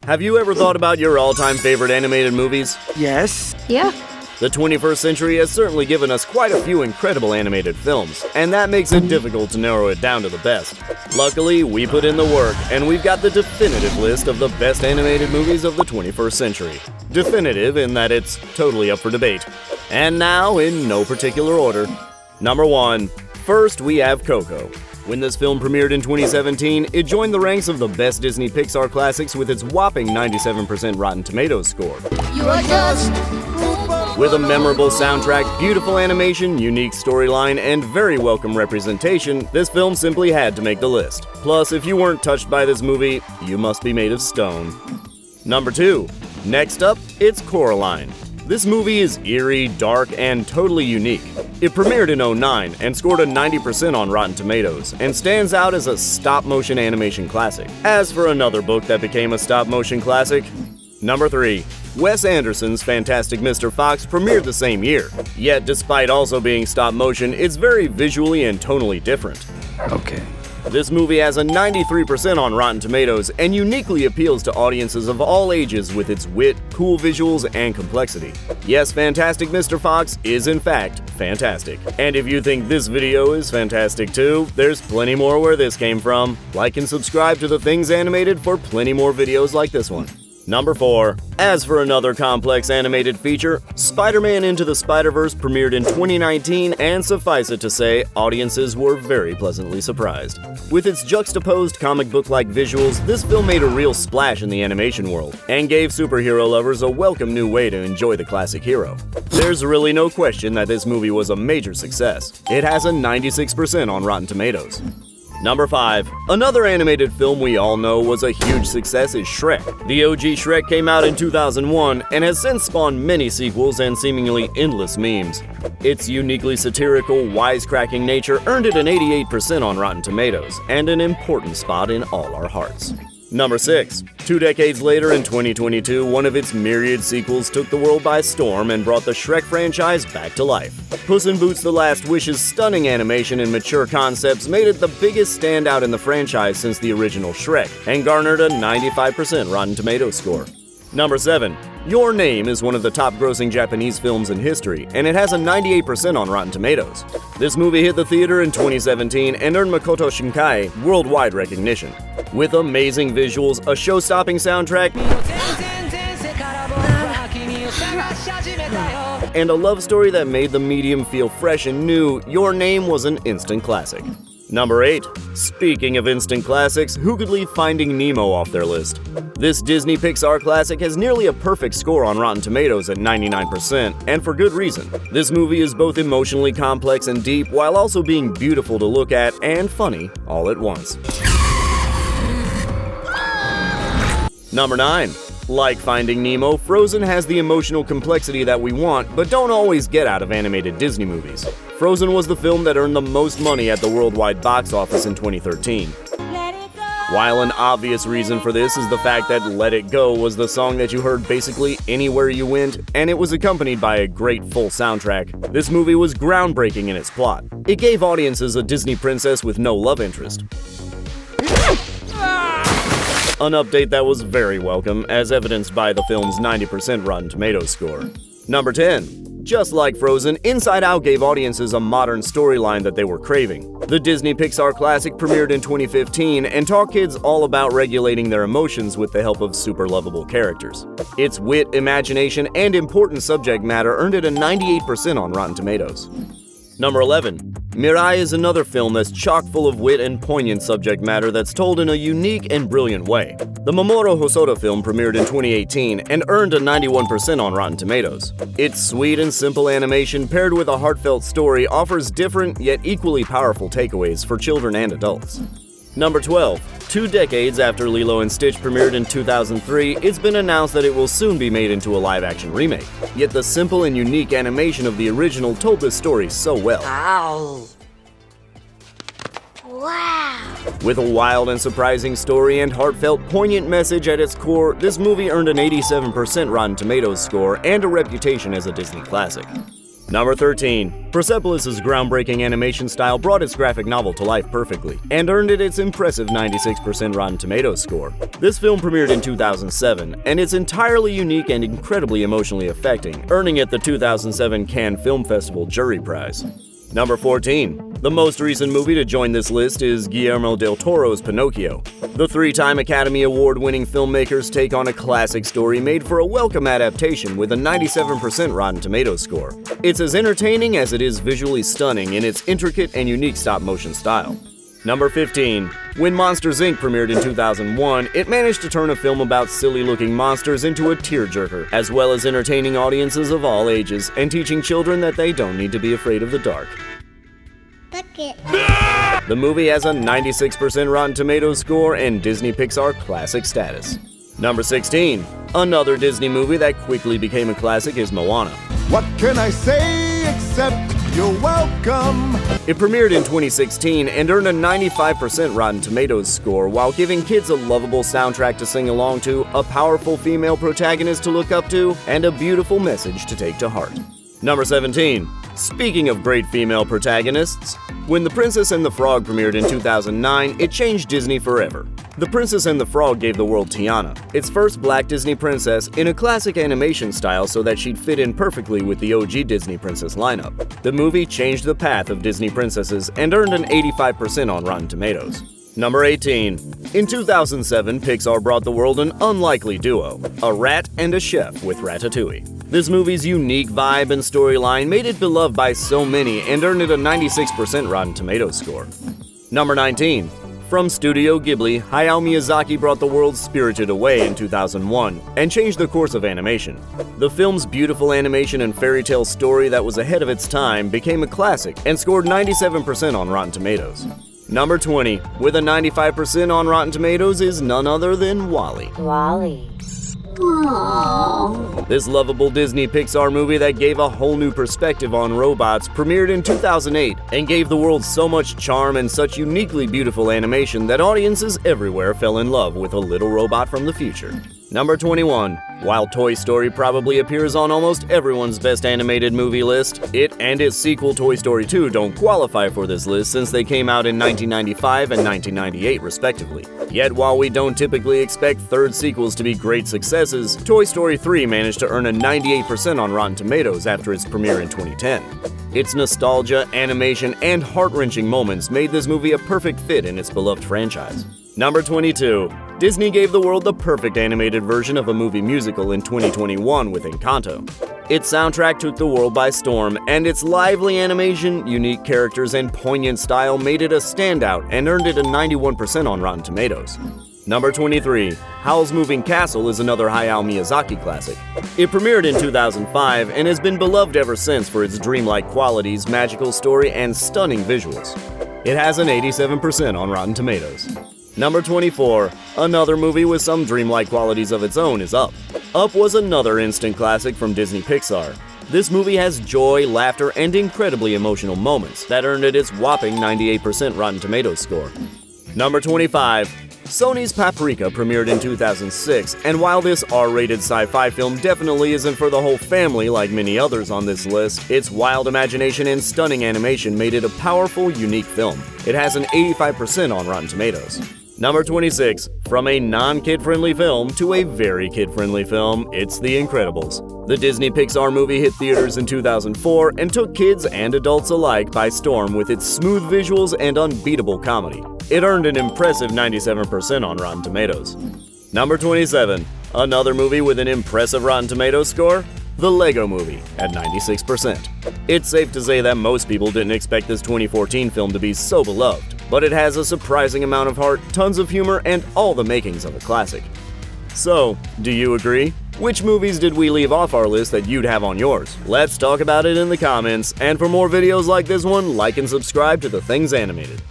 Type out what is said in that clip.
Have you ever thought about your all-time favorite animated movies? Yes. Yeah. The 21st century has certainly given us quite a few incredible animated films, and that makes it difficult to narrow it down to the best. Luckily, we put in the work, and we've got the definitive list of the best animated movies of the 21st century. Definitive in that it's totally up for debate. And now, in no particular order. Number 1. First, we have Coco. When this film premiered in 2017, it joined the ranks of the best Disney Pixar classics with its whopping 97% Rotten Tomatoes score. With a memorable soundtrack, beautiful animation, unique storyline, and very welcome representation, this film simply had to make the list. Plus, if you weren't touched by this movie, you must be made of stone. Number 2. Next up, it's Coraline. This movie is eerie, dark, and totally unique. It premiered in '09 and scored a 90% on Rotten Tomatoes, and stands out as a stop-motion animation classic. As for another book that became a stop-motion classic, Number 3. Wes Anderson's Fantastic Mr. Fox premiered the same year. Yet, despite also being stop-motion, it's very visually and tonally different. Okay. This movie has a 93% on Rotten Tomatoes and uniquely appeals to audiences of all ages with its wit, cool visuals, and complexity. Yes, Fantastic Mr. Fox is in fact fantastic. And if you think this video is fantastic too, there's plenty more where this came from. Like and subscribe to The Things Animated for plenty more videos like this one. Number 4. As for another complex animated feature, Spider-Man Into the Spiderverse premiered in 2019, and suffice it to say, audiences were very pleasantly surprised. With its juxtaposed comic book-like visuals, this film made a real splash in the animation world, and gave superhero lovers a welcome new way to enjoy the classic hero. There's really no question that this movie was a major success. It has a 96% on Rotten Tomatoes. Number 5. Another animated film we all know was a huge success is Shrek. The OG Shrek came out in 2001 and has since spawned many sequels and seemingly endless memes. Its uniquely satirical, wisecracking nature earned it an 88% on Rotten Tomatoes and an important spot in all our hearts. Number 6. 2 decades later in 2022, one of its myriad sequels took the world by storm and brought the Shrek franchise back to life. Puss in Boots: The Last Wish's stunning animation and mature concepts made it the biggest standout in the franchise since the original Shrek, and garnered a 95% Rotten Tomatoes score. Number 7. Your Name is one of the top-grossing Japanese films in history, and it has a 98% on Rotten Tomatoes. This movie hit the theater in 2017 and earned Makoto Shinkai worldwide recognition. With amazing visuals, a show-stopping soundtrack, and a love story that made the medium feel fresh and new, Your Name was an instant classic. Number 8. Speaking of instant classics, who could leave Finding Nemo off their list? This Disney Pixar classic has nearly a perfect score on Rotten Tomatoes at 99%, and for good reason. This movie is both emotionally complex and deep, while also being beautiful to look at and funny all at once. Number 9. Like Finding Nemo, Frozen has the emotional complexity that we want, but don't always get out of animated Disney movies. Frozen was the film that earned the most money at the worldwide box office in 2013. While an obvious reason for this is the fact that Let It Go was the song that you heard basically anywhere you went, and it was accompanied by a great full soundtrack, this movie was groundbreaking in its plot. It gave audiences a Disney princess with no love interest. An update that was very welcome, as evidenced by the film's 90% Rotten Tomatoes score. Number 10. Just like Frozen, Inside Out gave audiences a modern storyline that they were craving. The Disney Pixar classic premiered in 2015 and taught kids all about regulating their emotions with the help of super lovable characters. Its wit, imagination, and important subject matter earned it a 98% on Rotten Tomatoes. Number 11. Mirai is another film that's chock full of wit and poignant subject matter that's told in a unique and brilliant way. The Mamoru Hosoda film premiered in 2018 and earned a 91% on Rotten Tomatoes. Its sweet and simple animation paired with a heartfelt story offers different yet equally powerful takeaways for children and adults. Number 12. 2 decades after Lilo and Stitch premiered in 2003, it's been announced that it will soon be made into a live-action remake. Yet the simple and unique animation of the original told this story so well. Ow. Wow. With a wild and surprising story and heartfelt, poignant message at its core, this movie earned an 87% Rotten Tomatoes score and a reputation as a Disney classic. Number 13. Persepolis' groundbreaking animation style brought its graphic novel to life perfectly, and earned it its impressive 96% Rotten Tomatoes score. This film premiered in 2007, and it's entirely unique and incredibly emotionally affecting, earning it the 2007 Cannes Film Festival Jury Prize. Number 14. The most recent movie to join this list is Guillermo del Toro's Pinocchio. The three-time Academy Award-winning filmmakers take on a classic story made for a welcome adaptation with a 97% Rotten Tomatoes score. It's as entertaining as it is visually stunning in its intricate and unique stop-motion style. Number 15. When Monsters, Inc. premiered in 2001, it managed to turn a film about silly-looking monsters into a tearjerker, as well as entertaining audiences of all ages and teaching children that they don't need to be afraid of the dark. The movie has a 96% Rotten Tomatoes score and Disney Pixar classic status. Number 16. Another Disney movie that quickly became a classic is Moana. What can I say except you're welcome? It premiered in 2016 and earned a 95% Rotten Tomatoes score while giving kids a lovable soundtrack to sing along to, a powerful female protagonist to look up to, and a beautiful message to take to heart. Number 17. Speaking of great female protagonists, when The Princess and the Frog premiered in 2009, it changed Disney forever. The Princess and the Frog gave the world Tiana, its first black Disney princess, in a classic animation style so that she'd fit in perfectly with the OG Disney princess lineup. The movie changed the path of Disney princesses and earned an 85% on Rotten Tomatoes. Number 18. In 2007, Pixar brought the world an unlikely duo, a rat and a chef with Ratatouille. This movie's unique vibe and storyline made it beloved by so many and earned it a 96% Rotten Tomatoes score. Number 19. From Studio Ghibli, Hayao Miyazaki brought the world Spirited Away in 2001 and changed the course of animation. The film's beautiful animation and fairy tale story that was ahead of its time became a classic and scored 97% on Rotten Tomatoes. Number 20, with a 95% on Rotten Tomatoes, is none other than WALL-E. WALL-E. This lovable Disney Pixar movie that gave a whole new perspective on robots premiered in 2008 and gave the world so much charm and such uniquely beautiful animation that audiences everywhere fell in love with a little robot from the future. Number 21. While Toy Story probably appears on almost everyone's best animated movie list, it and its sequel Toy Story 2 don't qualify for this list since they came out in 1995 and 1998 respectively. Yet while we don't typically expect third sequels to be great successes, Toy Story 3 managed to earn a 98% on Rotten Tomatoes after its premiere in 2010. Its nostalgia, animation, and heart-wrenching moments made this movie a perfect fit in its beloved franchise. Number 22. Disney gave the world the perfect animated version of a movie musical in 2021 with Encanto. Its soundtrack took the world by storm, and its lively animation, unique characters, and poignant style made it a standout and earned it a 91% on Rotten Tomatoes. Number 23. Howl's Moving Castle is another Hayao Miyazaki classic. It premiered in 2005 and has been beloved ever since for its dreamlike qualities, magical story, and stunning visuals. It has an 87% on Rotten Tomatoes. Number 24. Another movie with some dreamlike qualities of its own is Up. Up was another instant classic from Disney Pixar. This movie has joy, laughter, and incredibly emotional moments that earned it its whopping 98% Rotten Tomatoes score. Number 25. Sony's Paprika premiered in 2006, and while this R-rated sci-fi film definitely isn't for the whole family like many others on this list, its wild imagination and stunning animation made it a powerful, unique film. It has an 85% on Rotten Tomatoes. Number 26. From a non-kid-friendly film to a very kid-friendly film, it's The Incredibles. The Disney Pixar movie hit theaters in 2004 and took kids and adults alike by storm with its smooth visuals and unbeatable comedy. It earned an impressive 97% on Rotten Tomatoes. Number 27. Another movie with an impressive Rotten Tomatoes score? The Lego Movie, at 96%. It's safe to say that most people didn't expect this 2014 film to be so beloved, but it has a surprising amount of heart, tons of humor, and all the makings of a classic. So, do you agree? Which movies did we leave off our list that you'd have on yours? Let's talk about it in the comments, and for more videos like this one, like and subscribe to The Things Animated.